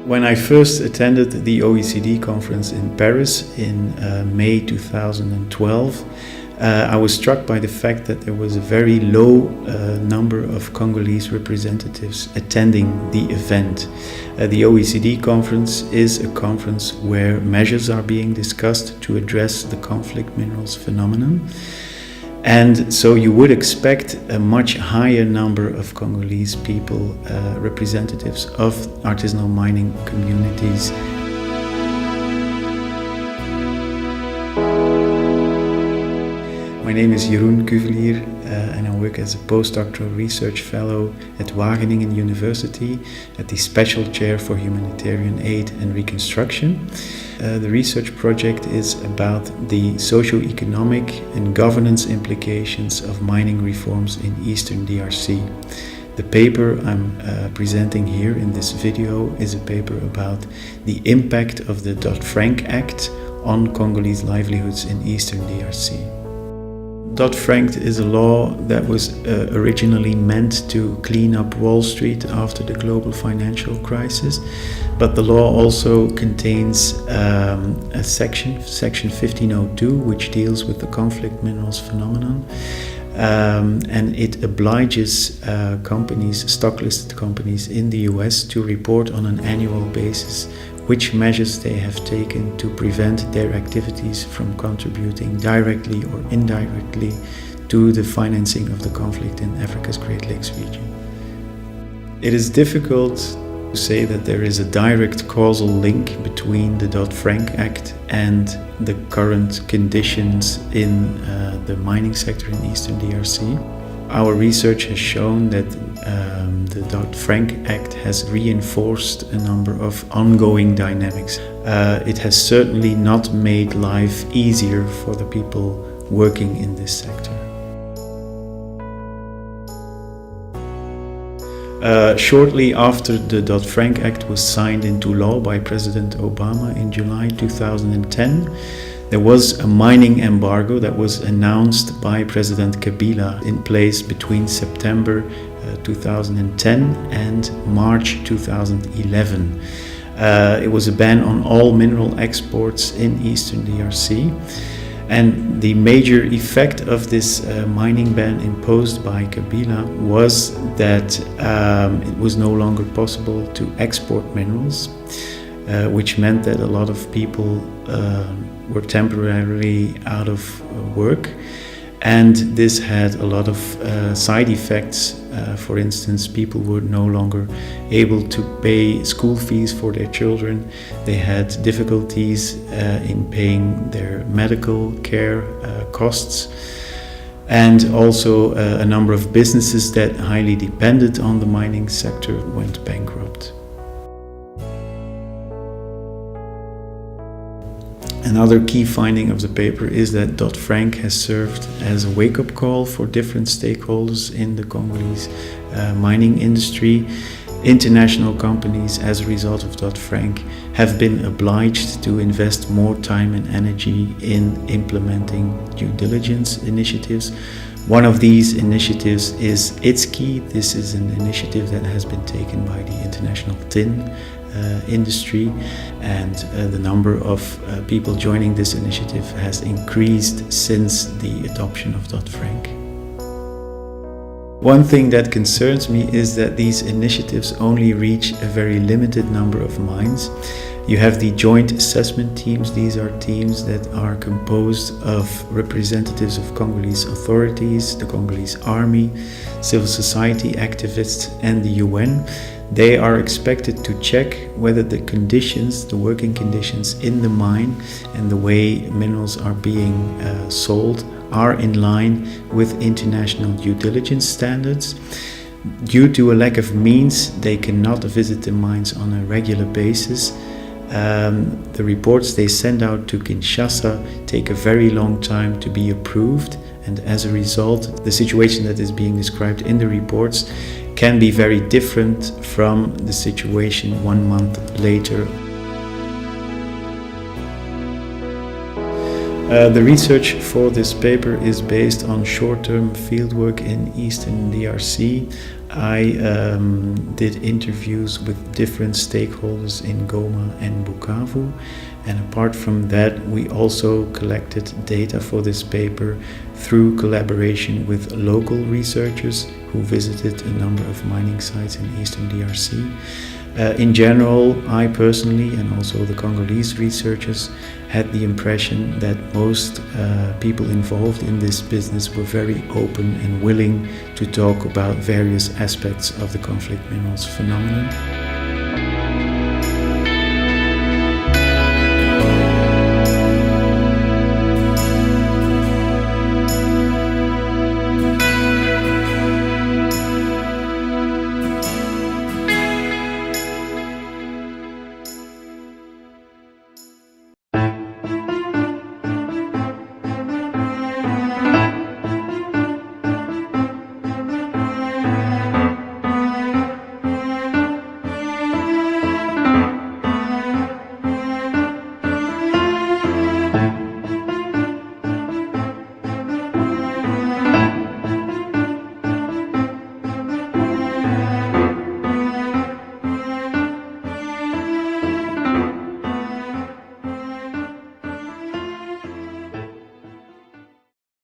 When I first attended the OECD conference in Paris in May 2012, I was struck by the fact that there was a very low number of Congolese representatives attending the event. The OECD conference is a conference where measures are being discussed to address the conflict minerals phenomenon. And so you would expect a much higher number of Congolese people, representatives of artisanal mining communities. My name is Jeroen Cuvelier and I work as a postdoctoral research fellow at Wageningen University at the Special Chair for Humanitarian Aid and Reconstruction. The research project is about the socio-economic and governance implications of mining reforms in Eastern DRC. The paper I'm presenting here in this video is a paper about the impact of the Dodd-Frank Act on Congolese livelihoods in Eastern DRC. Dodd-Frank is a law that was originally meant to clean up Wall Street after the global financial crisis, but the law also contains a section 1502, which deals with the conflict minerals phenomenon, and it obliges companies, stock-listed companies in the US to report on an annual basis which measures they have taken to prevent their activities from contributing directly or indirectly to the financing of the conflict in Africa's Great Lakes region. It is difficult to say that there is a direct causal link between the Dodd-Frank Act and the current conditions in the mining sector in Eastern DRC. Our research has shown that the Dodd-Frank Act has reinforced a number of ongoing dynamics. It has certainly not made life easier for the people working in this sector. Shortly after the Dodd-Frank Act was signed into law by President Obama in July 2010, there was a mining embargo that was announced by President Kabila in place between September 2010 and March 2011. It was a ban on all mineral exports in Eastern DRC. And the major effect of this mining ban imposed by Kabila was that it was no longer possible to export minerals, which meant that a lot of people were temporarily out of work, and this had a lot of side effects. For instance, people were no longer able to pay school fees for their children. They had difficulties in paying their medical care costs, and also a number of businesses that highly depended on the mining sector went bankrupt. Another key finding of the paper is that Dodd-Frank has served as a wake-up call for different stakeholders in the Congolese mining industry. International companies, as a result of Dodd-Frank, have been obliged to invest more time and energy in implementing due diligence initiatives. One of these initiatives is ITSKI. This is an initiative that has been taken by the international tin industry, and the number of people joining this initiative has increased since the adoption of Dodd-Frank. One thing that concerns me is that these initiatives only reach a very limited number of mines. You have the joint assessment teams. These are teams that are composed of representatives of Congolese authorities, the Congolese army, civil society activists, and the UN. They are expected to check whether the conditions, the working conditions in the mine and the way minerals are being sold are in line with international due diligence standards. Due to a lack of means, they cannot visit the mines on a regular basis. The reports they send out to Kinshasa take a very long time to be approved, and as a result, the situation that is being described in the reports can be very different from the situation 1 month later. The research for this paper is based on short-term fieldwork in Eastern DRC. I did interviews with different stakeholders in Goma and Bukavu, and apart from that we also collected data for this paper through collaboration with local researchers who visited a number of mining sites in Eastern DRC. In general, I personally and also the Congolese researchers had the impression that most people involved in this business were very open and willing to talk about various aspects of the conflict minerals phenomenon.